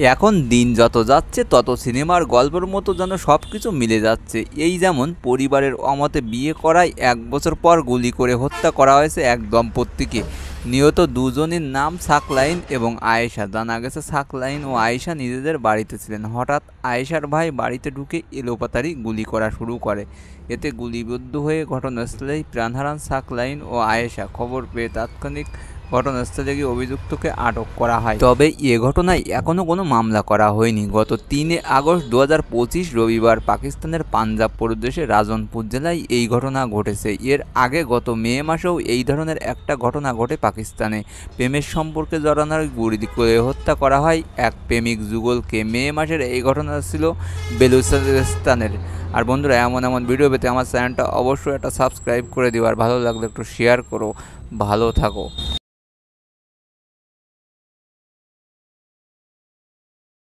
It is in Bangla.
এখন দিন যত যাচ্ছে তত সিনেমার গল্পের মতো যেন সব কিছু মিলে যাচ্ছে। এই যেমন পরিবারের অমতে বিয়ে করায় ১ বছর পর গুলি করে হত্যা করা হয়েছে এক দম্পতিকে। নিহত দুজনের নাম সাকলাইন এবং আয়েশা। জানা গেছে সাকলাইন ও আয়েশা নিজেদের বাড়িতে ছিলেন। হঠাৎ আয়েশার ভাই বাড়িতে ঢুকে এলোপাতাড়ি গুলি করা শুরু করে। এতে গুলিবিদ্ধ হয়ে ঘটনাস্থলেই প্রাণ হারান সাকলাইন ও আয়েশা। খবর পেয়ে তাৎক্ষণিক ঘটনাস্থলে গিয়ে অভিযুক্তকে আটক করা হয়। তবে এ ঘটনায় এখনও কোনো মামলা করা হয়নি। গত ৩ আগস্ট ২০২৫ রবিবার পাকিস্তানের পাঞ্জাব প্রদেশের রাজনপুর জেলায় এই ঘটনা ঘটেছে। এর আগে গত মে মাসেও এই ধরনের একটা ঘটনা ঘটে পাকিস্তানে। প্রেমের সম্পর্কে জড়ানোর গুলি করে হত্যা করা হয় এক প্রেমিক যুগলকে। মে মাসের এই ঘটনা ছিল বেলুচিস্তানের। আর বন্ধুরা, এমন এমন ভিডিও পেতে আমার চ্যানেলটা অবশ্যই একটা সাবস্ক্রাইব করে দিও, আর ভালো লাগলে একটু শেয়ার করো। ভালো থাকো।